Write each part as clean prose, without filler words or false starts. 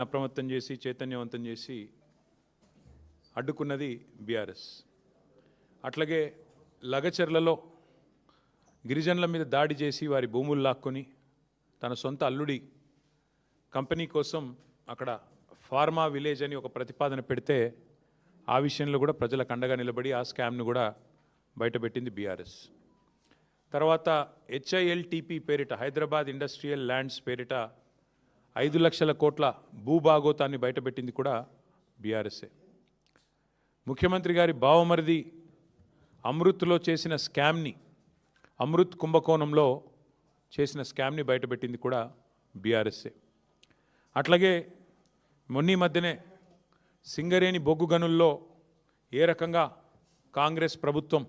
అప్రమత్తం చేసి చైతన్యవంతం చేసి అడ్డుకున్నది బీఆర్ఎస్. అట్లాగే లగచర్లలో గిరిజనుల మీద దాడి చేసి వారి భూములు లాక్కొని తన సొంత అల్లుడి కంపెనీ కోసం అక్కడ ఫార్మా విలేజ్ అని ఒక ప్రతిపాదన పెడితే ఆ విషయంలో కూడా ప్రజలకు అండగా నిలబడి ఆ స్కామ్ను కూడా బయటపెట్టింది బీఆర్ఎస్. తర్వాత HILTP పేరిట హైదరాబాద్ ఇండస్ట్రియల్ ల్యాండ్స్ పేరిట 5 లక్షల కోట్ల భూభాగోతాన్ని బయటపెట్టింది కూడా బీఆర్ఎస్ఏ. ముఖ్యమంత్రి గారి బావమరిది అమృత్లో చేసిన స్కామ్ని, అమృత్ కుంభకోణంలో చేసిన స్కామ్ని బయటపెట్టింది కూడా బీఆర్ఎస్ఏ. అట్లాగే మొన్నీ మధ్యనే సింగరేణి బొగ్గు గనుల్లో ఏ రకంగా కాంగ్రెస్ ప్రభుత్వం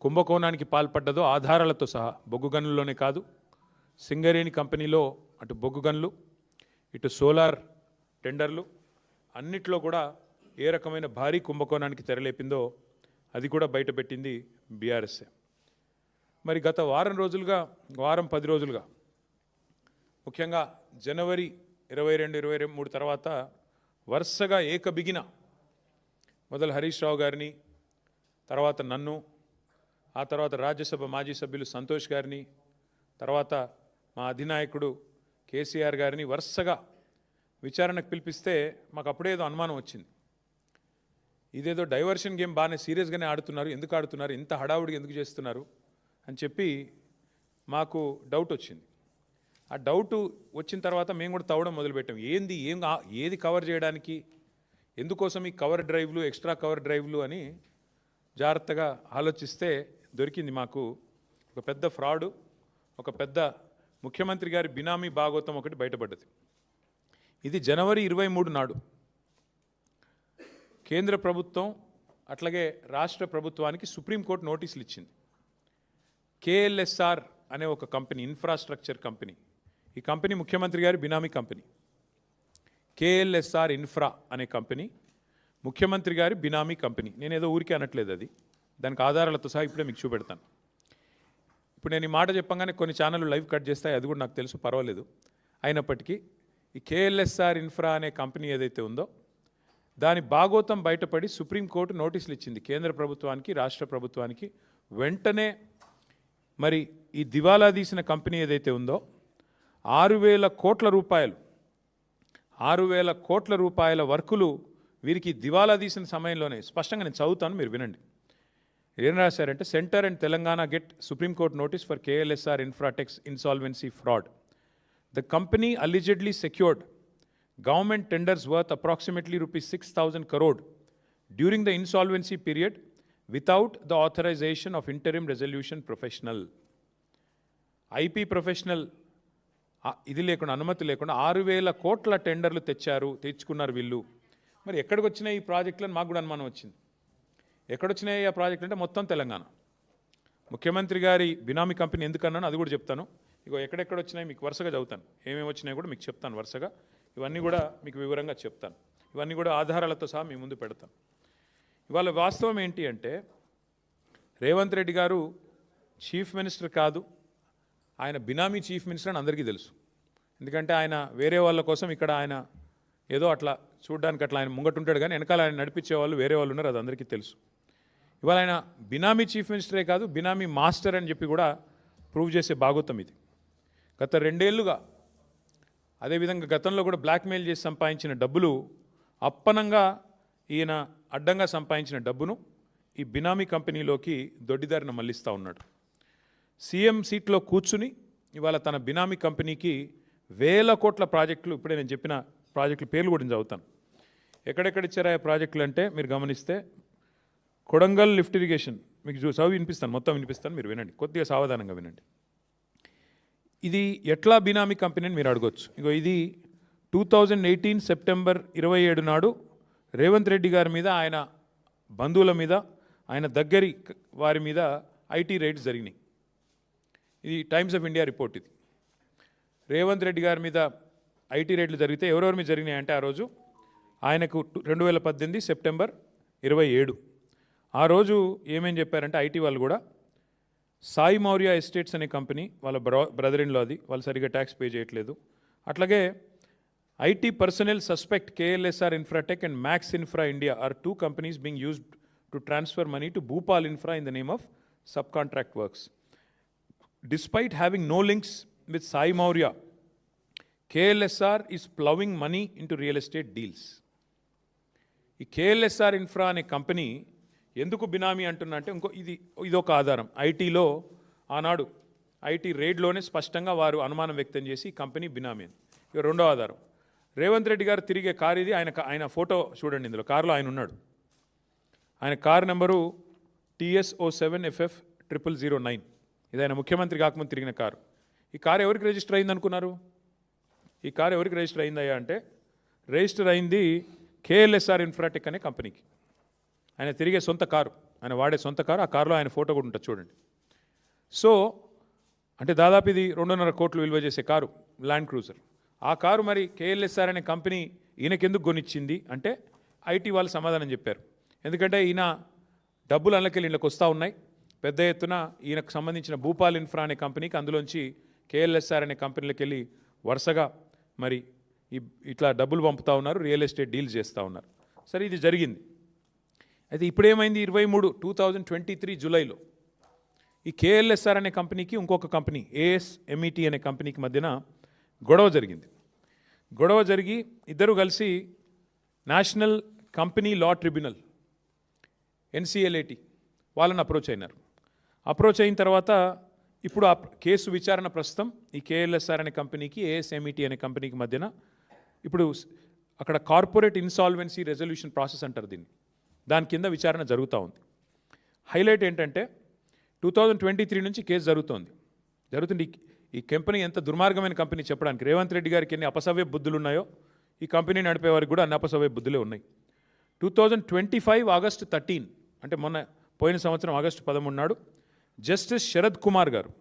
కుంభకోణానికి పాల్పడ్డదో ఆధారాలతో సహా, బొగ్గు గనుల్లోనే కాదు సింగరేణి కంపెనీలో అటు బొగ్గు గనులు ఇటు సోలార్ టెండర్లు అన్నిట్లో కూడా ఏ రకమైన భారీ కుంభకోణానికి తెరలేపిందో అది కూడా బయటపెట్టింది బీఆర్ఎస్ఏ. మరి గత వారం 10 రోజులుగా ముఖ్యంగా జనవరి 22, 23 తర్వాత వరుసగా ఏకబిగిన మొదలు హరీష్ రావు గారిని, తర్వాత నన్ను, ఆ తర్వాత రాజ్యసభ మాజీ సభ్యులు సంతోష్ గారిని, తర్వాత మా అధినాయకుడు కేసీఆర్ గారిని వరుసగా విచారణకు పిలిపిస్తే మాకు అప్పుడేదో అనుమానం వచ్చింది. ఇదేదో డైవర్షన్ గేమ్ బాగానే సీరియస్గానే ఆడుతున్నారు, ఎందుకు ఆడుతున్నారు, ఇంత హడావుడిగా ఎందుకు చేస్తున్నారు అని చెప్పి మాకు డౌట్ వచ్చింది. ఆ డౌటు వచ్చిన తర్వాత మేము కూడా తవ్వడం మొదలుపెట్టాం. ఏది కవర్ చేయడానికి, ఎందుకోసం ఈ కవర్ డ్రైవ్లు, ఎక్స్ట్రా కవర్ డ్రైవ్లు అని జాగ్రత్తగా ఆలోచిస్తే దొరికింది మాకు ఒక పెద్ద ఫ్రాడు, ఒక పెద్ద ముఖ్యమంత్రి గారి బినామీ భాగోతం ఒకటి బయటపడ్డది. ఇది జనవరి 23 నాడు కేంద్ర ప్రభుత్వం అట్లాగే రాష్ట్ర ప్రభుత్వానికి సుప్రీంకోర్టు నోటీసులు ఇచ్చింది. KLSR అనే ఒక కంపెనీ, ఇన్ఫ్రాస్ట్రక్చర్ కంపెనీ, ఈ కంపెనీ ముఖ్యమంత్రి గారి బినామీ కంపెనీ. KLSR ఇన్ఫ్రా అనే కంపెనీ ముఖ్యమంత్రి గారి బినామీ కంపెనీ. నేనేదో ఊరికే అనట్లేదు, అది దానికి ఆధారాలతో సహా ఇప్పుడే మీకు చూపెడతాను. ఇప్పుడు నేను ఈ మాట చెప్పంగానే కొన్ని ఛానళ్ళు లైవ్ కట్ చేస్తాయి, అది కూడా నాకు తెలుసు, పర్వాలేదు. అయినప్పటికీ ఈ KLSR ఇన్ఫ్రా అనే కంపెనీ ఏదైతే ఉందో దాని భాగోతం బయటపడి సుప్రీంకోర్టు నోటీసులు ఇచ్చింది కేంద్ర ప్రభుత్వానికి, రాష్ట్ర ప్రభుత్వానికి. వెంటనే మరి ఈ దివాలా తీసిన కంపెనీ ఏదైతే ఉందో 6,000 కోట్ల రూపాయల వర్కులు వీరికి దివాలా తీసిన సమయంలోనే, స్పష్టంగా నేను చదువుతాను, మీరు వినండి. ఏం రాశారంటే, centre and Telangana get supreme court notice for KLSR Infratech's insolvency fraud. The company allegedly secured government tenders worth approximately rupees 6,000 crore during the insolvency period without the authorization of interim resolution professional. IP professional ఇది లేకుండా, అనుమతి లేకుండా 6,000 కోట్ల టెండర్లు తెచ్చుకున్నారు వీళ్ళు. మరి ఎక్కడికి వచ్చినాయి ఈ ప్రాజెక్టులను మాకు కూడా అనుమానం వచ్చింది. ఎక్కడొచ్చినాయి ఆ ప్రాజెక్టులు అంటే మొత్తం తెలంగాణ. ముఖ్యమంత్రి గారి బినామీ కంపెనీ ఎందుకన్నాను అది కూడా చెప్తాను. ఇగో ఎక్కడెక్కడ వచ్చినాయి మీకు వరుసగా చదువుతాను, ఏమేమి వచ్చినాయి కూడా మీకు చెప్తాను వరుసగా. ఇవన్నీ కూడా మీకు వివరంగా చెప్తాను, ఇవన్నీ కూడా ఆధారాలతో సహా మీ ముందు పెడతాను. ఇవాళ వాస్తవం ఏంటి అంటే, రేవంత్ రెడ్డి గారు చీఫ్ మినిస్టర్ కాదు, ఆయన బినామీ చీఫ్ మినిస్టర్ అని అందరికీ తెలుసు. ఎందుకంటే ఆయన వేరే వాళ్ళ కోసం ఇక్కడ ఆయన ఏదో అట్లా చూడడానికి అట్లా ఆయన ముంగటుంటాడు, కానీ వెనకాల ఆయన నడిపించే వాళ్ళు వేరే వాళ్ళు ఉన్నారు, అది అందరికీ తెలుసు. ఇవాళ ఆయన బినామీ చీఫ్ మినిస్టరే కాదు, బినామీ మాస్టర్ అని చెప్పి కూడా ప్రూవ్ చేసే భాగోతం ఇది. గత 2 ఏళ్లుగా అదేవిధంగా గతంలో కూడా బ్లాక్మెయిల్ చేసి సంపాదించిన డబ్బులు, అప్పనంగా ఈయన అడ్డంగా సంపాదించిన డబ్బును ఈ బినామీ కంపెనీలోకి దొడ్డిదారిన మళ్లిస్తూ ఉన్నాడు. సీఎం సీట్లో కూర్చుని ఇవాళ తన బినామీ కంపెనీకి 1,000 కోట్ల ప్రాజెక్టులు, ఇప్పుడే నేను చెప్పిన ప్రాజెక్టుల పేర్లు కూడా నేను చదువుతాను. ఎక్కడెక్కడ ఇచ్చారా ఆ ప్రాజెక్టులు అంటే మీరు గమనిస్తే, కొడంగల్ లిఫ్ట్ ఇరిగేషన్ మీకు చదివి వినిపిస్తాను, మొత్తం వినిపిస్తాను, మీరు వినండి, కొద్దిగా సావధానంగా వినండి. ఇది ఎట్లా బినామీ కంపెనీ అని మీరు అడగొచ్చు. ఇగో ఇది 2018 సెప్టెంబర్ 27 నాడు రేవంత్ రెడ్డి గారి మీద, ఆయన బంధువుల మీద, ఆయన దగ్గరి వారి మీద ఐటీ రైడ్స్ జరిగినాయి. ఇది టైమ్స్ ఆఫ్ ఇండియా రిపోర్ట్. ఇది రేవంత్ రెడ్డి గారి మీద ఐటీ రైడ్లు జరిగితే ఎవరెవరి మీద జరిగినాయి అంటే, ఆ రోజు ఆయనకు 2018 సెప్టెంబర్ 27 ఆ రోజు ఏమేం చెప్పారంటే ఐటీ వాళ్ళు కూడా, సాయి మౌర్య ఎస్టేట్స్ అనే కంపెనీ వాళ్ళ బ్రదర్ ఇన్ లా, అది వాళ్ళు సరిగ్గా ట్యాక్స్ పే చేయట్లేదు. అట్లాగే IT personnel suspect KLSR Infratech and Max Infra India are two companies being used to transfer money to Bhopal Infra in the name of subcontract works. Despite having no links with Sai Maurya, KLSR is plowing money into real estate deals. ఈ KLSR infra అనే company ఎందుకు బినామీ అంటున్నా అంటే ఇదొక ఆధారం. ఐటీలో ఆనాడు IT రేడ్లోనే స్పష్టంగా వారు అనుమానం వ్యక్తం చేసి ఈ కంపెనీ బినామీ అని. ఇక రెండో ఆధారం, రేవంత్ రెడ్డి గారు తిరిగే కారు ఇది. ఆయన ఫోటో చూడండి, ఇందులో కారులో ఆయన ఉన్నాడు. ఆయన కారు నెంబరు TS07FF0009. ఇది ఆయన ముఖ్యమంత్రి కాకముందు తిరిగిన కారు. ఈ కారు ఎవరికి రిజిస్టర్ అయింది అనుకున్నారు? ఈ కారు ఎవరికి రిజిస్టర్ అయిందయ్యా అంటే రిజిస్టర్ అయింది కేఎల్ఎస్ఆర్ ఇన్ఫ్రాటెక్ అనే కంపెనీకి. ఆయన తిరిగే సొంత కారు, ఆయన వాడే సొంత కారు. ఆ కారులో ఆయన ఫోటో కూడా ఉంటుంది చూడండి. సో అంటే దాదాపు ఇది 2.5 కోట్లు విలువ చేసే కారు, ల్యాండ్ క్రూజర్. ఆ కారు మరి కేఎల్ఎస్ఆర్ అనే కంపెనీ ఈయనకెందుకు కొనిచ్చింది అంటే ఐటీ వాళ్ళు సమాధానం చెప్పారు. ఎందుకంటే ఈయన డబ్బులు అందులోకెళ్ళి ఇళ్ళకి వస్తూ ఉన్నాయి పెద్ద ఎత్తున. ఈయనకు సంబంధించిన భూపాల్ ఇన్ఫ్రా అనే కంపెనీకి అందులోంచి కేఎల్ఎస్ఆర్ అనే కంపెనీలకు వెళ్ళి వరుసగా మరి ఇట్లా డబ్బులు పంపుతూ ఉన్నారు, రియల్ ఎస్టేట్ డీల్స్ చేస్తూ ఉన్నారు. సరే, ఇది జరిగింది. అయితే ఇప్పుడేమైంది, 2023 జూలైలో ఈ కేఎల్ఎస్ఆర్ అనే కంపెనీకి ఇంకొక కంపెనీ ASMET అనే కంపెనీకి మధ్యన గొడవ జరిగింది. గొడవ జరిగి ఇద్దరు కలిసి national company law tribunal NCLAT వాళ్ళని అప్రోచ్ అయినారు. అప్రోచ్ అయిన తర్వాత ఇప్పుడు ఆ కేసు విచారణ ప్రస్తుతం ఈ కేఎల్ఎస్ఆర్ అనే కంపెనీకి ASMET అనే కంపెనీకి మధ్యన ఇప్పుడు అక్కడ కార్పొరేట్ ఇన్సాల్వెన్సీ రెజల్యూషన్ ప్రాసెస్ అంటారు దీన్ని. దాని కింద విచారణ జరుగుతూ ఉంది. హైలైట్ ఏంటంటే 2023 నుంచి కేసు జరుగుతుంది. ఈ కంపెనీ ఎంత దుర్మార్గమైన కంపెనీ చెప్పడానికి రేవంత్ రెడ్డి గారికి ఎన్ని అపసవ్య బుద్ధులు ఉన్నాయో ఈ కంపెనీ నడిపే వారికి కూడా అన్ని అపసవ్య బుద్ధులే ఉన్నాయి. 2025 ఆగస్టు 13 అంటే పోయిన సంవత్సరం ఆగస్టు 13 నాడు జస్టిస్ శరద్ కుమార్ గారు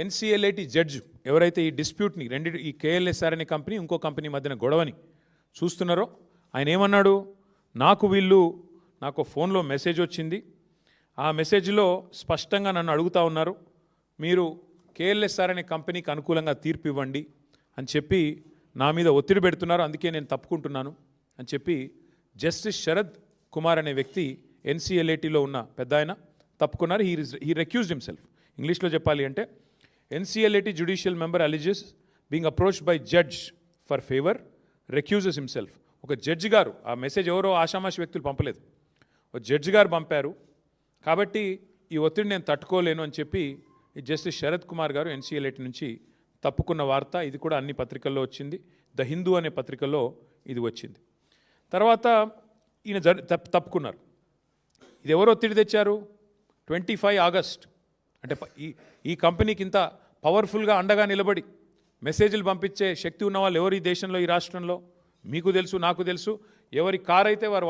NCLAT జడ్జి ఎవరైతే ఈ డిస్ప్యూట్ని ఈ కేఎల్ఎస్ఆర్ అనే కంపెనీ ఇంకో కంపెనీ మధ్యన గొడవని చూస్తున్నారో ఆయన ఏమన్నాడు, నాకు ఫోన్లో మెసేజ్ వచ్చింది. ఆ మెసేజ్లో స్పష్టంగా నన్ను అడుగుతూ ఉన్నారు, మీరు కేఎల్ఎస్ఆర్ అనే కంపెనీకి అనుకూలంగా తీర్పు ఇవ్వండి అని చెప్పి నా మీద ఒత్తిడి పెడుతున్నారు, అందుకే నేను తప్పుకుంటున్నాను అని చెప్పి జస్టిస్ శరద్ కుమార్ అనే వ్యక్తి NCLATలో ఉన్న పెద్ద ఆయన తప్పుకున్నారు. He రెక్యూజ్డ్ himself. ఇంగ్లీష్లో చెప్పాలి అంటే NCLAT judicial member alleges being approached by judge for favour recuses himself. ఒక జడ్జి గారు, ఆ మెసేజ్ ఎవరో ఆషామాషి వ్యక్తులు పంపలేదు, ఒక జడ్జి గారు పంపారు. కాబట్టి ఈ ఒత్తిడి నేను తట్టుకోలేను అని చెప్పి ఈ జస్టిస్ శరద్ కుమార్ గారు NCLAT నుంచి తప్పుకున్న వార్త. ఇది కూడా అన్ని పత్రికల్లో వచ్చింది. ద హిందూ అనే పత్రికల్లో ఇది వచ్చింది. తర్వాత ఈయన తప్పుకున్నారు. ఇది ఎవరు ఒత్తిడి తెచ్చారు? 25 ఆగస్ట్ అంటే ఈ కంపెనీకి ఇంత పవర్ఫుల్గా అండగా నిలబడి మెసేజ్లు పంపించే శక్తి ఉన్న వాళ్ళు ఎవరు ఈ దేశంలో, ఈ రాష్ట్రంలో? మీకు తెలుసు, నాకు తెలుసు. ఎవరి కారు అయితే వారు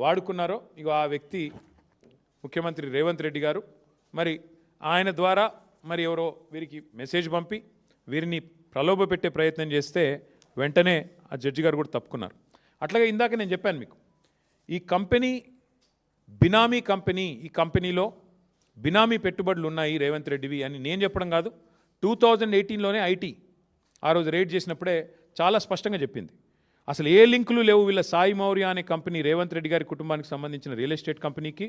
వాడుకున్నారో ఇక ఆ వ్యక్తి ముఖ్యమంత్రి రేవంత్ రెడ్డి గారు. మరి ఆయన ద్వారా మరి ఎవరో వీరికి మెసేజ్ పంపి వీరిని ప్రలోభ పెట్టే ప్రయత్నం చేస్తే వెంటనే ఆ జడ్జి గారు కూడా తప్పుకున్నారు. అట్లాగే ఇందాక నేను చెప్పాను మీకు, ఈ కంపెనీ బినామీ కంపెనీ, ఈ కంపెనీలో బినామీ పెట్టుబడులు ఉన్నాయి రేవంత్ రెడ్డివి అని నేను చెప్పడం కాదు. 2018లోనే ఐటీ ఆ రోజు రేడ్ చేసినప్పుడే చాలా స్పష్టంగా చెప్పింది. అసలు ఏ లింకులు లేవు వీళ్ళ సాయి మౌర్య అనే కంపెనీ రేవంత్ రెడ్డి గారి కుటుంబానికి సంబంధించిన రియల్ ఎస్టేట్ కంపెనీకి.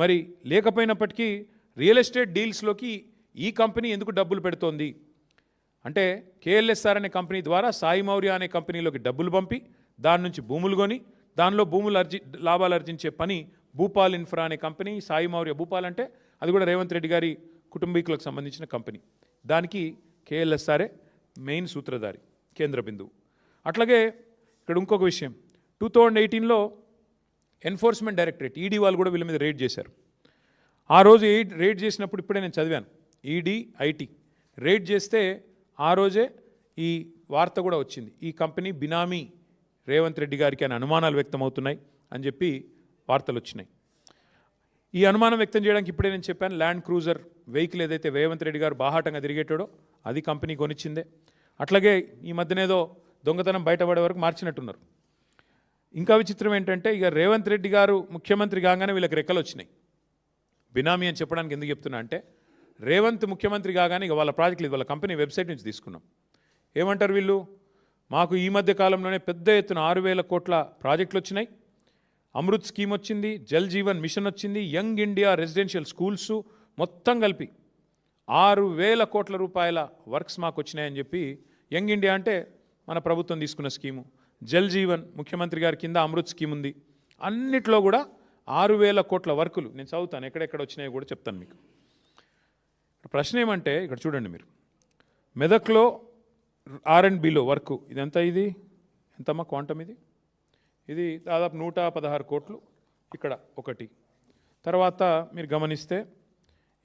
మరి లేకపోయినప్పటికీ రియల్ ఎస్టేట్ డీల్స్లోకి ఈ కంపెనీ ఎందుకు డబ్బులు పెడుతోంది అంటే కేఎల్ఎస్ఆర్ అనే కంపెనీ ద్వారా సాయి మౌర్య అనే కంపెనీలోకి డబ్బులు పంపి దాని నుంచి భూములు కొని దానిలో లాభాలు ఆర్జించే పని భూపాల్ ఇన్ఫ్రా అనే కంపెనీ. సాయి మౌర్య భూపాల్ అంటే అది కూడా రేవంత్ రెడ్డి గారి కుటుంబీకులకు సంబంధించిన కంపెనీ. దానికి కేఎల్ఎస్ఆర్ఏ మెయిన్ సూత్రధారి, కేంద్ర బిందువు. అట్లాగే ఇక్కడ ఇంకొక విషయం, 2018లో ఎన్ఫోర్స్మెంట్ డైరెక్టరేట్ ఈడీ వాళ్ళు కూడా వీళ్ళ మీద రేడ్ చేశారు. ఆ రోజు రేడ్ చేసినప్పుడు ఇప్పుడే నేను చదివాను, ఈడీ ఐటీ రేడ్ చేస్తే ఆ రోజే ఈ వార్త కూడా వచ్చింది, ఈ కంపెనీ బినామీ రేవంత్ రెడ్డి గారికి అని అనుమానాలు వ్యక్తమవుతున్నాయి అని చెప్పి వార్తలు వచ్చినాయి. ఈ అనుమానం వ్యక్తం చేయడానికి ఇప్పుడే నేను చెప్పాను, ల్యాండ్ క్రూజర్ వెహికల్ ఏదైతే రేవంత్ రెడ్డి గారు బాహాటంగా తిరిగేటాడో అది కంపెనీ కొనిచ్చిందే. అట్లాగే ఈ మధ్యనేదో దొంగతనం బయటపడే వరకు మార్చినట్టున్నారు. ఇంకా విచిత్రం ఏంటంటే ఇక రేవంత్ రెడ్డి గారు ముఖ్యమంత్రి కాగానే వీళ్ళకి రెక్కలు వచ్చినాయి. బినామీ అని చెప్పడానికి ఎందుకు చెప్తున్నా అంటే రేవంత్ ముఖ్యమంత్రి కాగానే ఇక వాళ్ళ ప్రాజెక్టులు వాళ్ళ కంపెనీ వెబ్సైట్ నుంచి తీసుకున్నాం. ఏమంటారు వీళ్ళు, మాకు ఈ మధ్య కాలంలోనే పెద్ద ఎత్తున 6,000 కోట్ల ప్రాజెక్టులు వచ్చినాయి, అమృత్ స్కీమ్ వచ్చింది, జల్ జీవన్ మిషన్ వచ్చింది, యంగ్ ఇండియా రెసిడెన్షియల్ స్కూల్స్ మొత్తం కలిపి 6,000 కోట్ల రూపాయల వర్క్స్ మాకు వచ్చినాయని చెప్పి, యంగ్ ఇండియా అంటే మన ప్రభుత్వం తీసుకున్న స్కీము, జల్ జీవన్ ముఖ్యమంత్రి గారి కింద అమృత్ స్కీమ్ ఉంది, అన్నిట్లో కూడా 6,000 కోట్ల వర్కులు. నేను చదువుతాను ఎక్కడెక్కడ వచ్చినాయో కూడా చెప్తాను మీకు. ప్రశ్న ఏమంటే ఇక్కడ చూడండి మీరు, మెదక్లో R&Bలో వర్క్ ఇదంతా, ఇది ఎంతమ్మా క్వాంటమ్, ఇది దాదాపు 116 కోట్లు. ఇక్కడ ఒకటి, తర్వాత మీరు గమనిస్తే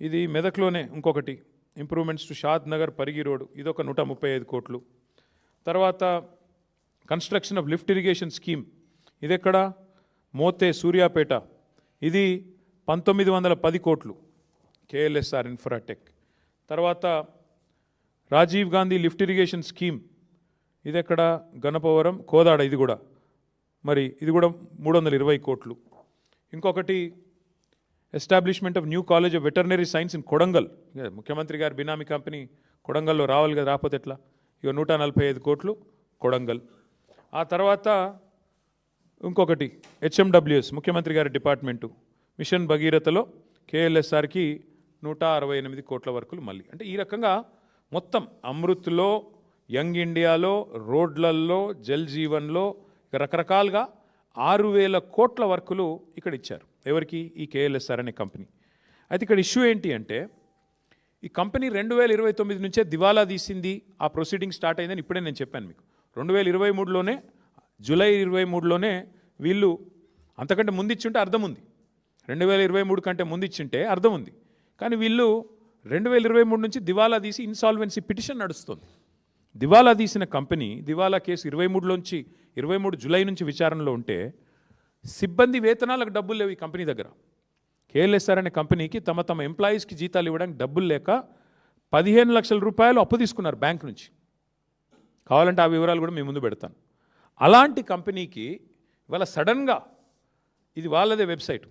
ఇది మెదక్లోనే ఇంకొకటి, improvements to Shad Nagar Parigi road, ఇదొక 135 కోట్లు. తర్వాత construction of lift irrigation scheme, ఇది ఎక్కడ, మోతే సూర్యాపేట, ఇది 1910 కోట్లు KLSR ఇన్ఫ్రాటెక్. తర్వాత Rajiv Gandhi lift irrigation scheme, ఇది ఎక్కడ, గణపవరం కోదాడ, ఇది కూడా మరి ఇది కూడా 320 కోట్లు. ఇంకొకటి establishment of new college of veterinary science in Kodangal, ముఖ్యమంత్రి గారి బినామీ కంపెనీ కొడంగల్లో రావాలి కదా, రాకపోతే ఎట్లా, ఇక 145 కోట్లు కొడంగల్. ఆ తర్వాత ఇంకొకటి HMWS ముఖ్యమంత్రి గారి డిపార్ట్మెంటు, మిషన్ భగీరథలో KLSRకి 168 కోట్ల వర్కులు మళ్ళీ. అంటే ఈ రకంగా మొత్తం అమృత్లో, యంగ్ ఇండియాలో, రోడ్లల్లో, జల్ జీవన్లో రకరకాలుగా 6,000 కోట్ల వర్కులు ఇక్కడ ఇచ్చారు. ఎవరికి, ఈ KLSR అనే కంపెనీ. అయితే ఇక్కడ ఇష్యూ ఏంటి అంటే, ఈ కంపెనీ 2029 నుంచే దివాలా తీసింది, ఆ ప్రొసీడింగ్ స్టార్ట్ అయిందని ఇప్పుడే నేను చెప్పాను మీకు. 2023లోనే జూలై 23లోనే వీళ్ళు, అంతకంటే ముందు ఇచ్చింటే అర్థం ఉంది, 2023 కంటే ముందు ఇచ్చింటే అర్థం ఉంది. కానీ వీళ్ళు 2023 నుంచి దివాలా తీసి ఇన్సాల్వెన్సీ పిటిషన్ నడుస్తుంది. దివాలా తీసిన కంపెనీ, దివాలా కేసు 23 జూలై నుంచి విచారణలో ఉంటే, సిబ్బంది వేతనాలకు డబ్బులు లేవు ఈ కంపెనీ దగ్గర. KLSR అనే కంపెనీకి తమ ఎంప్లాయీస్కి జీతాలు ఇవ్వడానికి డబ్బులు లేక 15 లక్షల రూపాయలు అప్పు తీసుకున్నారు బ్యాంక్ నుంచి. కావాలంటే ఆ వివరాలు కూడా మీ ముందు పెడతాను. అలాంటి కంపెనీకి ఇవాళ సడన్గా, ఇది వాళ్ళదే వెబ్సైట్,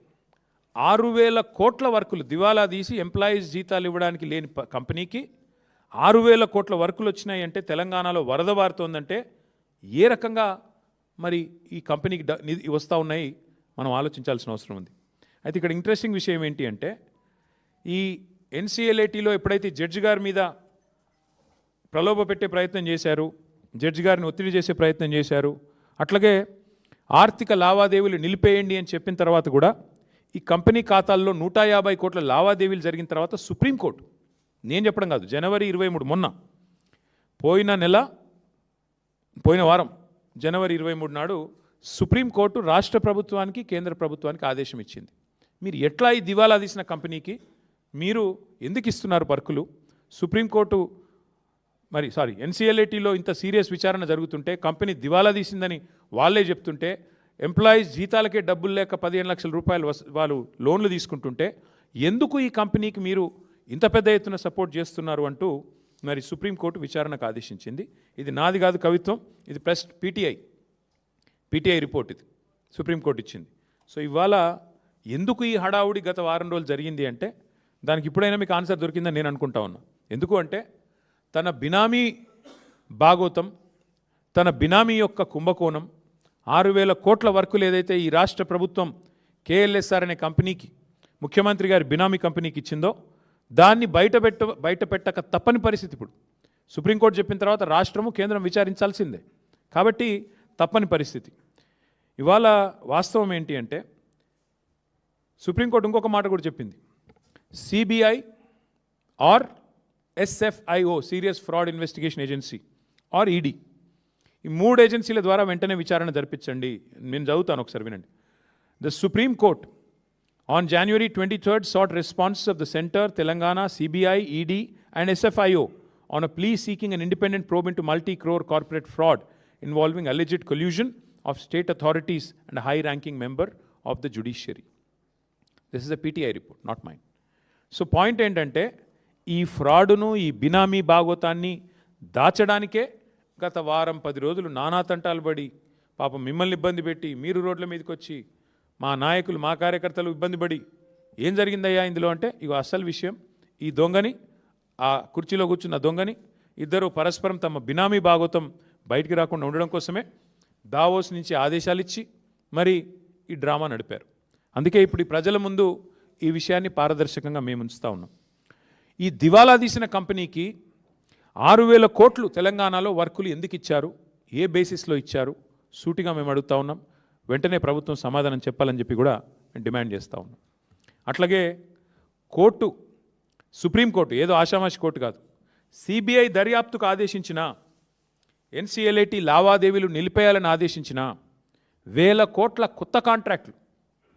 6,000 కోట్ల వర్కులు దివాలా తీసి ఎంప్లాయీస్ జీతాలు ఇవ్వడానికి లేని కంపెనీకి 6,000 కోట్ల వర్కులు వచ్చినాయి అంటే, తెలంగాణలో వరద వారుతోందంటే ఏ రకంగా మరి ఈ కంపెనీకి వస్తూ ఉన్నాయి మనం ఆలోచించాల్సిన అవసరం ఉంది. అయితే ఇక్కడ ఇంట్రెస్టింగ్ విషయం ఏంటి అంటే, ఈ NCLATలో ఎప్పుడైతే జడ్జి గారి మీద ప్రలోభ పెట్టే ప్రయత్నం చేశారు, జడ్జి గారిని ఒత్తిడి చేసే ప్రయత్నం చేశారు, అట్లాగే ఆర్థిక లావాదేవీలు నిలిపేయండి అని చెప్పిన తర్వాత కూడా ఈ కంపెనీ ఖాతాల్లో 150 కోట్ల లావాదేవీలు జరిగిన తర్వాత సుప్రీంకోర్టు, నేను చెప్పడం కాదు, జనవరి 23 మొన్న, పోయిన వారం జనవరి 23 నాడు సుప్రీంకోర్టు రాష్ట్ర ప్రభుత్వానికి, కేంద్ర ప్రభుత్వానికి ఆదేశం ఇచ్చింది. మీరు ఎట్లా ఈ దివాలా తీసిన కంపెనీకి మీరు ఎందుకు ఇస్తున్నారు వర్కులు? సుప్రీంకోర్టు NCLATలో ఇంత సీరియస్ విచారణ జరుగుతుంటే, కంపెనీ దివాలా తీసిందని వాళ్ళే చెప్తుంటే, ఎంప్లాయీస్ జీతాలకే డబ్బులు లేక 15 లక్షల రూపాయలు వాళ్ళు లోన్లు తీసుకుంటుంటే, ఎందుకు ఈ కంపెనీకి మీరు ఇంత పెద్ద ఎత్తున సపోర్ట్ చేస్తున్నారు అంటూ మరి సుప్రీంకోర్టు విచారణకు ఆదేశించింది. ఇది నాది కాదు కవిత్వం, ఇది ప్రెస్ PTI రిపోర్ట్, ఇది సుప్రీంకోర్టు ఇచ్చింది. సో ఇవాళ ఎందుకు ఈ హడావుడి గత వారం రోజులు జరిగింది అంటే, దానికి ఇప్పుడైనా మీకు ఆన్సర్ దొరికిందని నేను అనుకుంటా ఉన్నా. ఎందుకు అంటే, తన బినామీ భాగోతం, తన బినామీ యొక్క కుంభకోణం, 6,000 కోట్ల వర్కులు ఏదైతే ఈ రాష్ట్ర ప్రభుత్వం KLSR అనే కంపెనీకి, ముఖ్యమంత్రి గారి బినామీ కంపెనీకి ఇచ్చిందో, దాన్ని బయట పెట్టక తప్పని పరిస్థితి. ఇప్పుడు సుప్రీంకోర్టు చెప్పిన తర్వాత రాష్ట్రము, కేంద్రం విచారించాల్సిందే, కాబట్టి తప్పని పరిస్థితి. ఇవాళ వాస్తవం ఏంటి అంటే, సుప్రీంకోర్టు ఇంకొక మాట కూడా చెప్పింది, CBI or SFIO serious fraud investigation agency or ED, ఈ 3 ఏజెన్సీల ద్వారా వెంటనే విచారణ జరిపించండి. నేను చదువుతాను, ఒకసారి వినండి. The supreme court on January 23rd sought responses of the Center, Telangana, CBI, ED and SFIO on a plea seeking an independent probe into multi-crore corporate fraud involving alleged collusion of state authorities and a high-ranking member of the judiciary. This is a PTI report, not mine. So point ఏంటంటే, ఈ ఫ్రాడును, ఈ బినామీ భాగోతాన్ని దాచడానికే గత వారం 10 రోజులు నానా తంటాలు పడి, పాపం మిమ్మల్ని ఇబ్బంది పెట్టి, మీరు రోడ్ల మీదకి వచ్చి, మా నాయకులు, మా కార్యకర్తలు ఇబ్బంది పడి, ఏం జరిగిందయ్యా ఇందులో అంటే, ఇగో అసలు విషయం, ఈ దొంగని, ఆ కుర్చీలో కూర్చున్న దొంగని ఇద్దరు పరస్పరం తమ బినామీ భాగోతం బయటికి రాకుండా ఉండడం కోసమే దావోస్ నుంచి ఆదేశాలు ఇచ్చి మరి ఈ డ్రామా నడిపారు. అందుకే ఇప్పుడు ఈ ప్రజల ముందు ఈ విషయాన్ని పారదర్శకంగా మేము ఉంచుతా ఉన్నాం. ఈ దివాలా తీసిన కంపెనీకి 6,000 కోట్లు తెలంగాణలో వర్కులు ఎందుకు ఇచ్చారు, ఏ బేసిస్లో ఇచ్చారు, సూటిగా మేము అడుగుతా ఉన్నాం. వెంటనే ప్రభుత్వం సమాధానం చెప్పాలని చెప్పి కూడా మేము డిమాండ్ చేస్తూ ఉన్నాం. అట్లాగే కోర్టు, సుప్రీంకోర్టు ఏదో ఆషామాషి కోర్టు కాదు, సిబిఐ దర్యాప్తుకు ఆదేశించిన, ఎన్సిఎల్ఐటి లావాదేవీలు నిలిపేయాలని ఆదేశించిన 1,000 కోట్ల కొత్త కాంట్రాక్టులు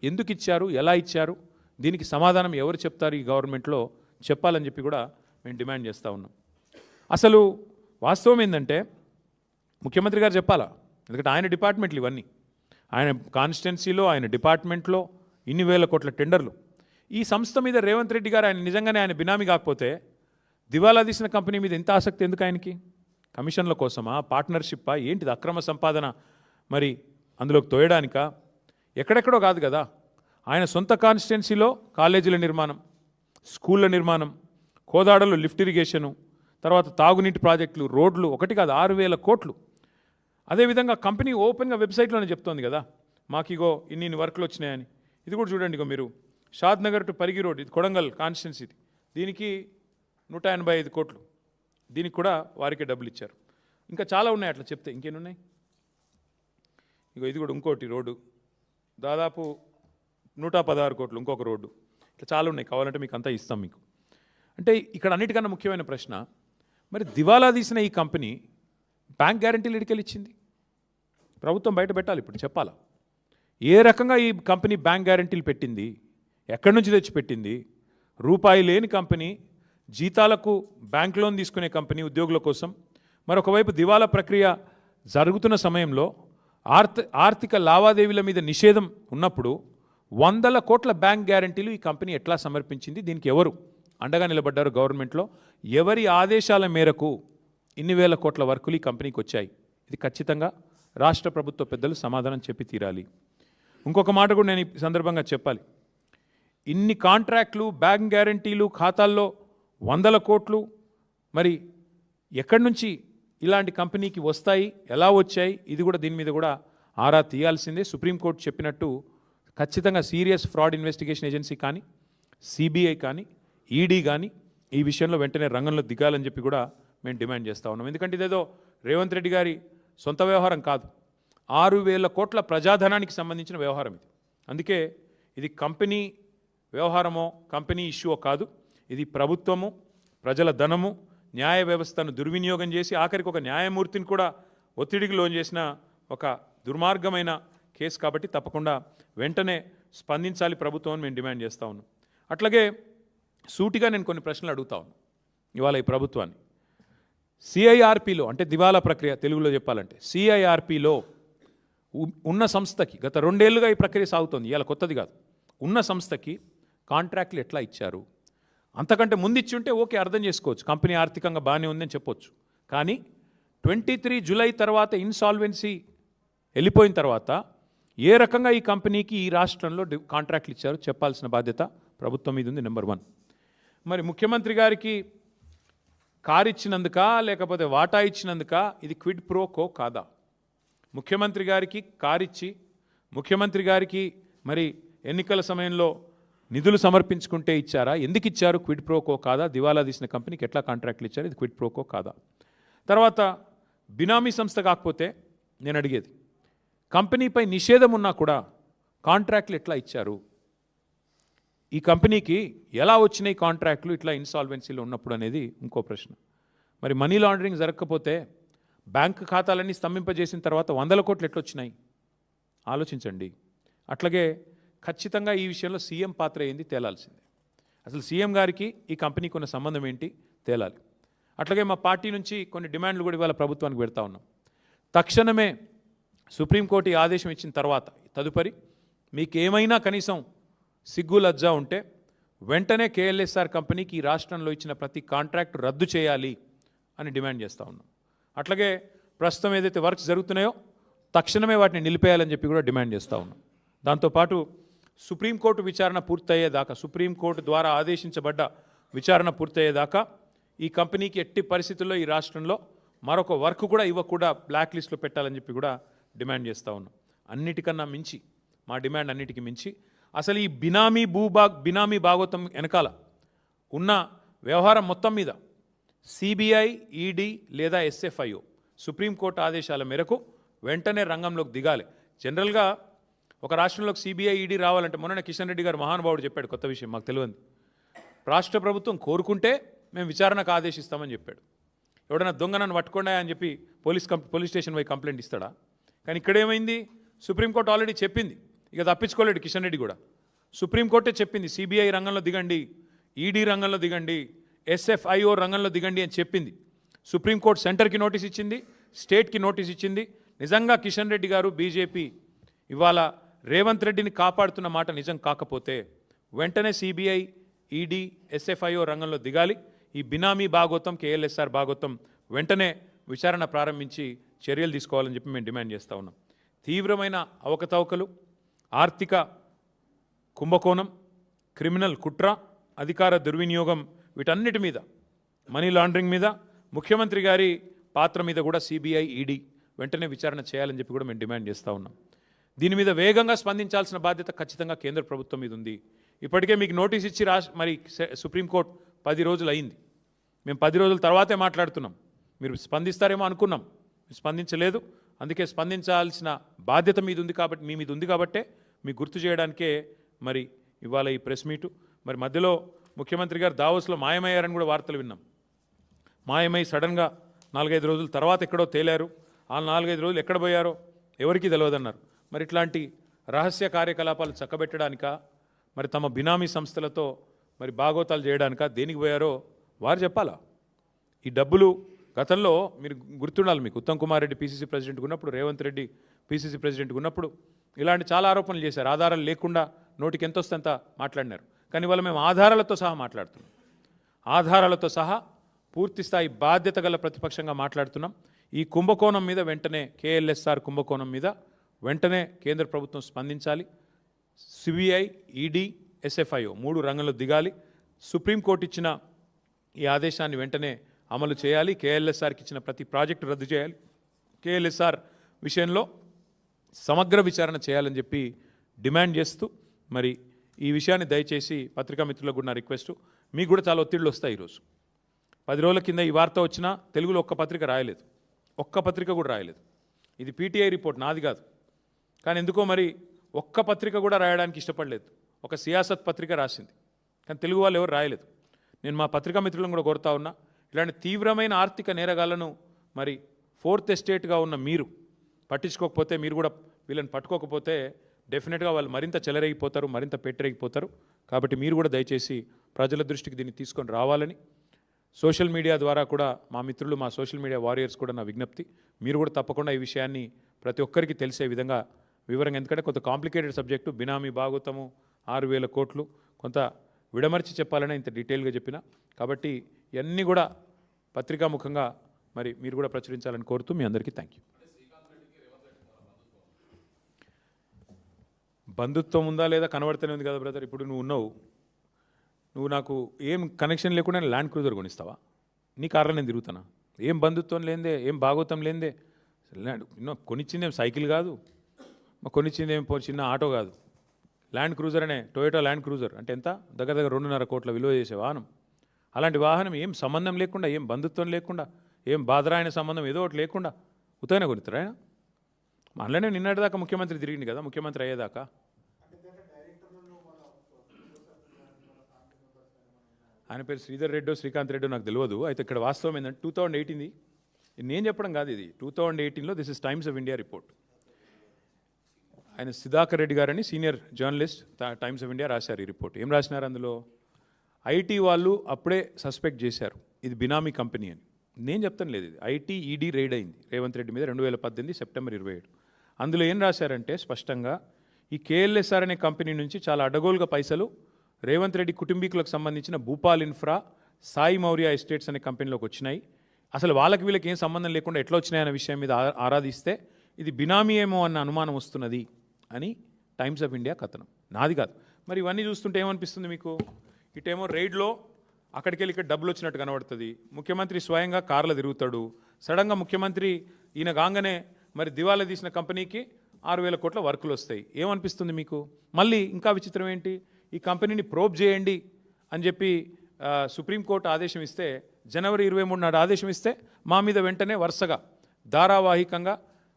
ఎందుకు ఇచ్చారు, ఎలా ఇచ్చారు, దీనికి సమాధానం ఎవరు చెప్తారు ఈ గవర్నమెంట్లో చెప్పాలని చెప్పి కూడా మేము డిమాండ్ చేస్తూ ఉన్నాం. అసలు వాస్తవం ఏంటంటే ముఖ్యమంత్రి గారు చెప్పాలా, ఎందుకంటే ఆయన డిపార్ట్మెంట్లు ఇవన్నీ, ఆయన కాన్స్టిట్యున్సీలో ఆయన డిపార్ట్మెంట్లో ఇన్ని 1,000 కోట్ల టెండర్లు. ఈ సంస్థ మీద రేవంత్ రెడ్డి గారు ఆయన నిజంగానే ఆయన బినామీ కాకపోతే దివాలా తీసిన కంపెనీ మీద ఎంత ఆసక్తి ఎందుకు ఆయనకి? కమిషన్ల కోసమా, పార్ట్నర్షిప్పా, ఏంటిది అక్రమ సంపాదన మరి అందులోకి తోయడానికా? ఎక్కడెక్కడో కాదు కదా, ఆయన సొంత కాన్స్టిట్యున్సీలో కాలేజీల నిర్మాణం, స్కూళ్ళ నిర్మాణం, కోదాడలో లిఫ్ట్ ఇరిగేషను, తర్వాత తాగునీటి ప్రాజెక్టులు, రోడ్లు, ఒకటి కాదు 6,000 కోట్లు. అదేవిధంగా కంపెనీ ఓపెన్గా వెబ్సైట్లోనే చెప్తోంది కదా, మాకు ఇగో ఇన్ని వర్కులు వచ్చినాయని. ఇది కూడా చూడండి, ఇగో మీరు షాద్ నగర్ టు పరిగి రోడ్, ఇది కొడంగల్ కాన్స్టిట్యున్సీది, దీనికి 185 కోట్లు, దీనికి కూడా వారికే డబ్బులు ఇచ్చారు. ఇంకా చాలా ఉన్నాయి అట్లా చెప్తే, ఇంకేమున్నాయి? ఇగో ఇది కూడా ఇంకోటి రోడ్డు, దాదాపు 116 కోట్లు, ఇంకొక రోడ్డు, ఇట్లా చాలా ఉన్నాయి, కావాలంటే మీకు అంతా ఇస్తాం మీకు. అంటే ఇక్కడ అన్నిటికన్నా ముఖ్యమైన ప్రశ్న, మరి దివాలా తీసిన ఈ కంపెనీ బ్యాంక్ గ్యారంటీలు ఎడికెళ్ళి ఇచ్చింది? ప్రభుత్వం బయట పెట్టాలి, ఇప్పుడు చెప్పాలా ఏ రకంగా ఈ కంపెనీ బ్యాంక్ గ్యారంటీలు పెట్టింది, ఎక్కడి నుంచి తెచ్చి పెట్టింది? రూపాయి లేని కంపెనీ, జీతాలకు బ్యాంక్ లోన్ తీసుకునే కంపెనీ ఉద్యోగుల కోసం, మరొకవైపు దివాలా ప్రక్రియ జరుగుతున్న సమయంలో ఆర్థిక లావాదేవీల మీద నిషేధం ఉన్నప్పుడు 100 కోట్ల బ్యాంక్ గ్యారంటీలు ఈ కంపెనీ ఎట్లా సమర్పించింది? దీనికి ఎవరు అండగా నిలబడ్డారు గవర్నమెంట్లో? ఎవరి ఆదేశాల మేరకు ఇన్ని 1,000 కోట్ల వర్కులు ఈ కంపెనీకి వచ్చాయి? ఇది ఖచ్చితంగా రాష్ట్ర ప్రభుత్వ పెద్దలు సమాధానం చెప్పి తీరాలి. ఇంకొక మాట కూడా నేను ఈ సందర్భంగా చెప్పాలి. ఇన్ని కాంట్రాక్ట్లు, బ్యాంక్ గ్యారంటీలు, ఖాతాల్లో 100 కోట్లు, మరి ఎక్కడి నుంచి ఇలాంటి కంపెనీకి వస్తాయి, ఎలా వచ్చాయి? ఇది కూడా దీని మీద కూడా ఆరా తీయాల్సిందే. సుప్రీంకోర్టు చెప్పినట్టు ఖచ్చితంగా సీరియస్ ఫ్రాడ్ ఇన్వెస్టిగేషన్ ఏజెన్సీ కానీ, సిబిఐ కానీ, ఈడీ కానీ ఈ విషయంలో వెంటనే రంగంలో దిగాలని చెప్పి కూడా మేము డిమాండ్ చేస్తూ ఉన్నాం. ఎందుకంటే ఇదేదో రేవంత్ రెడ్డి గారి సొంత వ్యవహారం కాదు, 6,000 కోట్ల ప్రజాధనానికి సంబంధించిన వ్యవహారం ఇది. అందుకే ఇది కంపెనీ వ్యవహారమో కంపెనీ ఇష్యూవో కాదు, ఇది ప్రభుత్వము, ప్రజల ధనము, న్యాయ వ్యవస్థను దుర్వినియోగం చేసి ఆఖరికి ఒక న్యాయమూర్తిని కూడా ఒత్తిడికి లోన్ చేసిన ఒక దుర్మార్గమైన కేసు. కాబట్టి తప్పకుండా వెంటనే స్పందించాలి ప్రభుత్వం అని మేము డిమాండ్ చేస్తూ ఉన్నాం. అట్లాగే సూటిగా నేను కొన్ని ప్రశ్నలు అడుగుతా ఉన్నాను ఇవాళ ఈ ప్రభుత్వాన్ని. సిఐఆర్పిలో అంటే దివాలా ప్రక్రియ తెలుగులో చెప్పాలంటే సిఐఆర్పిలో ఉన్న సంస్థకి గత 2 ఏళ్లుగా ఈ ప్రక్రియ సాగుతోంది, ఇవాళ కొత్తది కాదు. ఉన్న సంస్థకి కాంట్రాక్ట్లు ఎట్లా ఇచ్చారు? అంతకంటే ముందు ఇచ్చి ఉంటే ఓకే, అర్థం చేసుకోవచ్చు, కంపెనీ ఆర్థికంగా బాగానే ఉందని చెప్పొచ్చు. కానీ 23 జూలై తర్వాత ఇన్సాల్వెన్సీ వెళ్ళిపోయిన తర్వాత ఏ రకంగా ఈ కంపెనీకి ఈ రాష్ట్రంలో కాంట్రాక్ట్లు ఇచ్చారు చెప్పాల్సిన బాధ్యత ప్రభుత్వం మీద ఉంది. నెంబర్ 1. మరి ముఖ్యమంత్రి గారికి కారు ఇచ్చినందుక లేకపోతే వాటా ఇచ్చినందుక ఇది క్విడ్ ప్రో కో కాదా? ముఖ్యమంత్రి గారికి కారు ఇచ్చి ముఖ్యమంత్రి గారికి మరి ఎన్నికల సమయంలో నిధులు సమర్పించుకుంటే ఇచ్చారా? ఎందుకు ఇచ్చారు? క్విడ్ ప్రో కో కాదా? దివాలా తీసిన కంపెనీకి ఎట్లా కాంట్రాక్ట్లు ఇచ్చారు? ఇది క్విడ్ ప్రో కో కాదా? తర్వాత బినామీ సంస్థ కాకపోతే నేను అడిగేది, కంపెనీపై నిషేధం ఉన్నా కూడా కాంట్రాక్ట్లు ఎట్లా ఇచ్చారు? ఈ కంపెనీకి ఎలా వచ్చినాయి కాంట్రాక్ట్లు ఇట్లా ఇన్సాల్వెన్సీలో ఉన్నప్పుడు అనేది ఇంకో ప్రశ్న. మరి మనీ లాండరింగ్ జరగకపోతే బ్యాంకు ఖాతాలన్నీ స్తంభింపజేసిన తర్వాత 100 కోట్లు ఎట్లొచ్చినాయి? ఆలోచించండి. అట్లాగే ఖచ్చితంగా ఈ విషయంలో సీఎం పాత్ర ఏంది తేలాల్సిందే. అసలు సీఎం గారికి ఈ కంపెనీకి ఉన్న సంబంధం ఏంటి తేలాలి. అట్లాగే మా పార్టీ నుంచి కొన్ని డిమాండ్లు కూడా ఇవాళ ప్రభుత్వానికి పెడతా ఉన్నాం. తక్షణమే సుప్రీంకోర్టు ఈ ఆదేశం ఇచ్చిన తర్వాత తదుపరి మీకు ఏమైనా కనీసం సిగ్గు లజ్జా ఉంటే వెంటనే కేఎల్ఎస్ఆర్ కంపెనీకి ఈ రాష్ట్రంలో ఇచ్చిన ప్రతి కాంట్రాక్ట్ రద్దు చేయాలి అని డిమాండ్ చేస్తూ ఉన్నాం. అట్లాగే ప్రస్తుతం ఏదైతే వర్క్స్ జరుగుతున్నాయో తక్షణమే వాటిని నిలిపేయాలని చెప్పి కూడా డిమాండ్ చేస్తూ ఉన్నాం. దాంతోపాటు సుప్రీంకోర్టు విచారణ పూర్తయ్యేదాకా సుప్రీంకోర్టు ద్వారా ఆదేశించబడ్డ విచారణ పూర్తయ్యేదాకా ఈ కంపెనీకి ఎట్టి పరిస్థితుల్లో ఈ రాష్ట్రంలో మరొక వర్క్ కూడా ఇవ్వకుండా బ్లాక్ లిస్ట్లో పెట్టాలని చెప్పి కూడా డిమాండ్ చేస్తూ ఉన్నాం. అన్నిటికన్నా మించి మా డిమాండ్ అన్నిటికీ మించి అసలు ఈ బినామీ భాగవతం వెనకాల ఉన్న వ్యవహారం మొత్తం మీద సిబిఐ, ఈడీ లేదా ఎస్ఎఫ్ఐఓ సుప్రీంకోర్టు ఆదేశాల మేరకు వెంటనే రంగంలోకి దిగాలి. జనరల్గా ఒక రాష్ట్రంలోకి సిబిఐ, ఈడీ రావాలంటే మొన్న కిషన్ రెడ్డి గారు మహానుభావుడు చెప్పాడు, కొత్త విషయం మాకు తెలియదు. రాష్ట్ర ప్రభుత్వం కోరుకుంటే మేము విచారణకు ఆదేశిస్తామని చెప్పాడు. ఎవడైనా దొంగనన్ను పట్టుకోండా అని చెప్పి పోలీస్ స్టేషన్ పోయి కంప్లైంట్ ఇస్తాడా? కానీ ఇక్కడేమైంది, సుప్రీంకోర్టు ఆల్రెడీ చెప్పింది, ఇక తప్పించుకోలేడు కిషన్ రెడ్డి కూడా. సుప్రీంకోర్టే చెప్పింది సిబిఐ రంగంలో దిగండి, ఈడీ రంగంలో దిగండి, ఎస్ఎఫ్ఐఓ రంగంలో దిగండి అని చెప్పింది. సుప్రీంకోర్టు సెంటర్కి నోటీస్ ఇచ్చింది, స్టేట్కి నోటీస్ ఇచ్చింది. నిజంగా కిషన్ రెడ్డి గారు బీజేపీ ఇవాళ రేవంత్ రెడ్డిని కాపాడుతున్న మాట నిజం కాకపోతే వెంటనే సిబిఐ, ఈడీ, ఎస్ఎఫ్ఐఓ రంగంలో దిగాలి. ఈ బినామీ భాగోతం, కేఎల్ఎస్ఆర్ భాగోతం వెంటనే విచారణ ప్రారంభించి చర్యలు తీసుకోవాలని చెప్పి మేము డిమాండ్ చేస్తూ ఉన్నాం. తీవ్రమైన అవకతవకలు, ఆర్థిక కుంభకోణం, క్రిమినల్ కుట్ర, అధికార దుర్వినియోగం, వీటన్నిటి మీద, మనీ లాండరింగ్ మీద, ముఖ్యమంత్రి గారి పాత్ర మీద కూడా సిబిఐ, ఈడీ వెంటనే విచారణ చేయాలని చెప్పి కూడా మేము డిమాండ్ చేస్తూ ఉన్నాం. దీని మీద వేగంగా స్పందించాల్సిన బాధ్యత ఖచ్చితంగా కేంద్ర ప్రభుత్వం మీద ఉంది. ఇప్పటికే మీకు నోటీస్ ఇచ్చి మరి సుప్రీంకోర్టు 10 రోజులు అయింది. మేము 10 రోజుల తర్వాతే మాట్లాడుతున్నాం. మీరు స్పందిస్తారేమో అనుకున్నాం, మీరు స్పందించలేదు. అందుకే స్పందించాల్సిన బాధ్యత మీ మీద ఉంది కాబట్టే మీకు గుర్తు చేయడానికే మరి ఇవాళ ఈ ప్రెస్ మీటు. మరి మధ్యలో ముఖ్యమంత్రి గారు దావోస్లో మాయమయ్యారని కూడా వార్తలు విన్నాం. మాయమై సడన్గా 4-5 రోజుల తర్వాత ఎక్కడో తేలారు. ఆ 4-5 రోజులు ఎక్కడ పోయారో ఎవరికీ తెలియదన్నారు. మరి ఇట్లాంటి రహస్య కార్యకలాపాలు చక్కబెట్టడానికా, మరి తమ బినామీ సంస్థలతో మరి భాగోతాలు చేయడానికా, దేనికి పోయారో వారు చెప్పాలా? ఈ డబ్బులు గతంలో మీరు గుర్తుండాలి, మీకు ఉత్తమ్ కుమార్ రెడ్డి పీసీసీ ప్రెసిడెంట్గా ఉన్నప్పుడు, రేవంత్ రెడ్డి పీసీసీ ప్రెసిడెంట్గా ఉన్నప్పుడు ఇలాంటి చాలా ఆరోపణలు చేశారు. ఆధారాలు లేకుండా నోటికి ఎంత వస్తే అంత మాట్లాడినారు. కానీ ఇవాళ మేము ఆధారాలతో సహా మాట్లాడుతున్నాం. ఆధారాలతో సహా పూర్తి స్థాయి బాధ్యత గల ప్రతిపక్షంగా మాట్లాడుతున్నాం. ఈ కుంభకోణం మీద వెంటనే, కేఎల్ఎస్ఆర్ కుంభకోణం మీద వెంటనే కేంద్ర ప్రభుత్వం స్పందించాలి. సిబిఐ, ఈడీ, ఎస్ఎఫ్ఐఓ 3 రంగంలో దిగాలి. సుప్రీంకోర్టు ఇచ్చిన ఈ ఆదేశాన్ని వెంటనే అమలు చేయాలి. కేఎల్ఎస్ఆర్కి ఇచ్చిన ప్రతి ప్రాజెక్టు రద్దు చేయాలి. కేఎల్ఎస్ఆర్ విషయంలో సమగ్ర విచారణ చేయాలని చెప్పి డిమాండ్ చేస్తూ, మరి ఈ విషయాన్ని దయచేసి పత్రికా మిత్రులకు కూడా నా రిక్వెస్ట్, మీకు కూడా చాలా ఒత్తిళ్ళు వస్తాయి. ఈరోజు 10 రోజుల కింద ఈ వార్త వచ్చినా తెలుగులో ఒక్క పత్రిక రాయలేదు, ఒక్క పత్రిక కూడా రాయలేదు. ఇది పీటీఐ రిపోర్ట్, నాది కాదు. కానీ ఎందుకో మరి ఒక్క పత్రిక కూడా రాయడానికి ఇష్టపడలేదు. ఒక సియాసత్ పత్రిక రాసింది, కానీ తెలుగు వాళ్ళు ఎవరు రాయలేదు. నేను మా పత్రికా మిత్రులను కూడా కోరుతా ఉన్నా, ఇలాంటి తీవ్రమైన ఆర్థిక నేరగాళ్లను మరి 4th ఎస్టేట్గా ఉన్న మీరు పట్టించుకోకపోతే, మీరు కూడా వీళ్ళని పట్టుకోకపోతే డెఫినెట్గా వాళ్ళు మరింత చెలరేగిపోతారు, మరింత పెట్టరేగిపోతారు. కాబట్టి మీరు కూడా దయచేసి ప్రజల దృష్టికి దీన్ని తీసుకొని రావాలని సోషల్ మీడియా ద్వారా కూడా మా మిత్రులు, మా సోషల్ మీడియా వారియర్స్ కూడా నా విజ్ఞప్తి. మీరు కూడా తప్పకుండా ఈ విషయాన్ని ప్రతి ఒక్కరికి తెలిసే విధంగా వివరంగా, ఎందుకంటే కొంత కాంప్లికేటెడ్ సబ్జెక్టు, బినామీ భాగోతము 6,000 కోట్లు, కొంత విడమర్చి చెప్పాలనే ఇంత డీటెయిల్గా చెప్పిన. కాబట్టి ఇవన్నీ కూడా పత్రికాముఖంగా మరి మీరు కూడా ప్రచురించాలని కోరుతూ మీ అందరికీ థ్యాంక్ యూ. బంధుత్వం ఉందా లేదా కనబడుతూనే ఉంది కదా బ్రదర్. ఇప్పుడు నువ్వు నాకు ఏం కనెక్షన్ లేకుండా ల్యాండ్ క్రూజర్ కొనిస్తావా? నీ కార్లో నేను తిరుగుతానా? ఏం బంధుత్వం లేదే, ఏం భాగోతం లేదే. కొనిచ్చిందేం సైకిల్ కాదు, కొనిచ్చిందేం చిన్న ఆటో కాదు, ల్యాండ్ క్రూజర్ అనే టొయోటా ల్యాండ్ క్రూజర్ అంటే ఎంత, దగ్గర 2.5 కోట్ల విలువ చేసే వాహనం. అలాంటి వాహనం ఏం సంబంధం లేకుండా, ఏం బంధుత్వం లేకుండా, ఏం బాధరాయన సంబంధం ఏదో ఒకటి లేకుండా ఉత్తగానే కొనిస్తారా ఆయన? మనలోనే నిన్నటిదాకా ముఖ్యమంత్రి తిరిగింది కదా, ముఖ్యమంత్రి అయ్యేదాకా. ఆయన పేరు శ్రీధర్ రెడ్డో శ్రీకాంత్ రెడ్డో నాకు తెలియదు. అయితే ఇక్కడ వాస్తవం ఏంటంటే 2018 నేను చెప్పడం కాదు, ఇది 2018లో this is Times of India report. ఆయన సుధాకర్ రెడ్డి గారని senior journalist Times of India రాశారు ఈ రిపోర్ట్. ఏం రాసినారు అందులో? ఐటీ వాళ్ళు అప్పుడే సస్పెక్ట్ చేశారు ఇది బినామీ కంపెనీ అని. నేను చెప్తాను లేదు, ఇది ఐటీ ఈడీ రైడ్ అయింది రేవంత్ రెడ్డి మీద 2018 సెప్టెంబర్ 27. అందులో ఏం రాశారంటే స్పష్టంగా ఈ కేఎల్ఎస్ఆర్ అనే కంపెనీ నుంచి చాలా అడ్డగోలుగా పైసలు రేవంత్ రెడ్డి కుటుంబీకులకు సంబంధించిన భూపాల్ ఇన్ఫ్రా, సాయి మౌర్య ఎస్టేట్స్ అనే కంపెనీలోకి వచ్చినాయి. అసలు వాళ్ళకి వీళ్ళకి ఏం సంబంధం లేకుండా ఎట్లా వచ్చినాయన్న విషయం మీద ఆరాధిస్తే ఇది బినామీ ఏమో అన్న అనుమానం వస్తున్నది అని టైమ్స్ ఆఫ్ ఇండియా కథనం, నాది కాదు. మరి ఇవన్నీ చూస్తుంటే ఏమనిపిస్తుంది మీకు? ఇటేమో రైడ్లో అక్కడికి వెళ్ళి ఇక్కడ డబ్బులు వచ్చినట్టు కనబడుతుంది. ముఖ్యమంత్రి స్వయంగా కార్లో తిరుగుతాడు. సడన్గా ముఖ్యమంత్రి ఈయన కాగానే మరి దివాలా తీసిన కంపెనీకి 6,000 కోట్ల వర్కులు వస్తాయి. ఏమనిపిస్తుంది మీకు? మళ్ళీ ఇంకా విచిత్రం ఏంటి, ఈ కంపెనీని ప్రోబ్ చేయండి అని చెప్పి సుప్రీంకోర్టు ఆదేశం ఇస్తే, జనవరి 23 నాడు ఆదేశం ఇస్తే మా మీద వెంటనే వరుసగా ధారావాహికంగా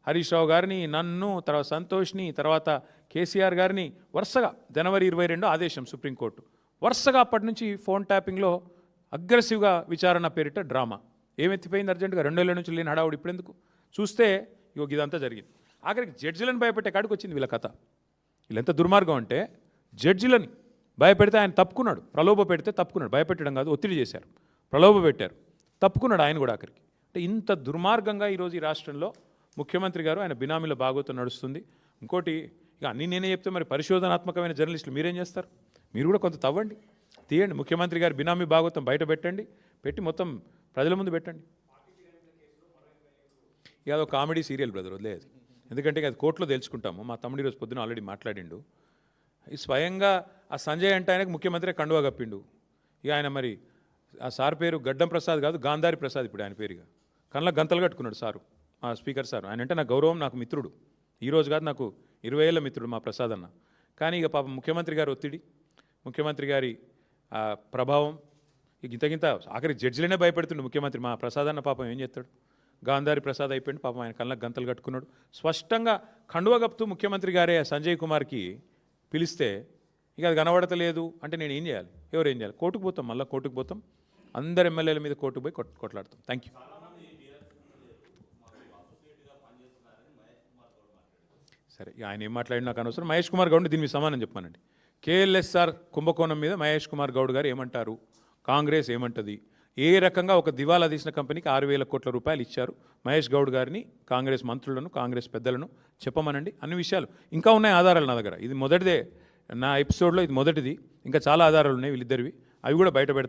హరీష్ రావు గారిని, నన్ను, తర్వాత సంతోష్ని, తర్వాత కేసీఆర్ గారిని వరుసగా జనవరి 22 ఆదేశం సుప్రీంకోర్టు. వరుసగా అప్పటి నుంచి ఫోన్ ట్యాపింగ్లో అగ్రెసివ్గా విచారణ పేరిట డ్రామా. ఏమెత్తిపోయింది అర్జెంటుగా? 2 ఏళ్ళ నుంచి లేని హడావుడు ఇప్పుడు ఎందుకు? చూస్తే ఇదంతా జరిగింది. ఆఖరికి జడ్జిలను భయపెట్టే కాడికి వచ్చింది వీళ్ళ కథ. వీళ్ళెంత దుర్మార్గం అంటే, జడ్జిలని భయపెడితే ఆయన తప్పుకున్నాడు. ప్రలోభ పెడితే తప్పుకున్నాడు. భయపెట్టడం కాదు, ఒత్తిడి చేశారు, ప్రలోభ పెట్టారు, తప్పుకున్నాడు ఆయన కూడా ఆఖరికి. అంటే ఇంత దుర్మార్గంగా ఈరోజు ఈ రాష్ట్రంలో ముఖ్యమంత్రి గారు ఆయన బినామీల భాగోతం నడుస్తుంది. ఇంకోటి, ఇక అన్నీ నేనే చెప్తే మరి పరిశోధనాత్మకమైన జర్నలిస్టులు మీరేం చేస్తారు? మీరు కూడా కొంత తవ్వండి, తీయండి. ముఖ్యమంత్రి గారు బినామీ భాగోతం బయట పెట్టండి, పెట్టి మొత్తం ప్రజల ముందు పెట్టండి. ఇక అదొక కామెడీ సీరియల్ బ్రదర్, వదిలేదు. ఎందుకంటే అది కోర్టులో తెలుసుకుంటాము. మా తమ్ముడు ఈరోజు పొద్దున ఆల్రెడీ మాట్లాడిండు. ఈ స్వయంగా ఆ సంజయ్ అంటే ఆయనకు ముఖ్యమంత్రి కండువా కప్పిండు. ఇక ఆయన మరి ఆ సార్ పేరు గడ్డం ప్రసాద్ కాదు, గాంధారి ప్రసాద్ ఇప్పుడు ఆయన పేరుగా. కళ్ళ గంతలు కట్టుకున్నాడు సారు, మా స్పీకర్ సార్. ఆయన అంటే నాకు గౌరవం, నాకు మిత్రుడు. ఈరోజు కాదు, నాకు 20 ఏళ్ళ మిత్రుడు మా ప్రసాద్ అన్న. కానీ ఇక పాపం ముఖ్యమంత్రి గారి ఒత్తిడి, ముఖ్యమంత్రి గారి ప్రభావం, ఇక ఇంతకింత ఆఖరి జడ్జిలనే భయపెడుతుండే ముఖ్యమంత్రి. మా ప్రసాద్ అన్న పాపం ఏం చేస్తాడు? గాంధారి ప్రసాద్ అయిపోయింది పాపం. ఆయన కళ్ళకు గంతలు కట్టుకున్నాడు. స్పష్టంగా కండువా కప్పుతూ ముఖ్యమంత్రి గారే సంజయ్ కుమార్కి పిలిస్తే ఇక అది కనబడతలేదు అంటే నేను ఏం చేయాలి? ఎవరు ఏం చేయాలి? కోర్టుకు పోతాం, మళ్ళీ కోర్టుకు పోతాం, అందరు ఎమ్మెల్యేల మీద కోర్టుకు పోయి కొట్లాడతాం. Thank you. సరే, ఆయన ఏం మాట్లాడి నాకు అనవసరం. మహేష్ కుమార్ గౌడ్ దీని మీద సమానం చెప్పానండి. కేఎల్ఎస్ఆర్ కుంభకోణం మీద మహేష్ కుమార్ గౌడ్ గారు ఏమంటారు, కాంగ్రెస్ ఏమంటుంది, ఏ రకంగా ఒక దివాలా తీసిన కంపెనీకి 6,000 కోట్ల రూపాయలు ఇచ్చారు, మహేష్ గౌడ్ గారిని, కాంగ్రెస్ మంత్రులను, కాంగ్రెస్ పెద్దలను చెప్పమనండి. అన్ని విషయాలు ఇంకా ఉన్నాయి, ఆధారాలు నా దగ్గర. ఇది మొదటిదే, నా ఎపిసోడ్లో ఇది మొదటిది. ఇంకా చాలా ఆధారాలు ఉన్నాయి వీళ్ళిద్దరివి, అవి కూడా బయట పెడతా.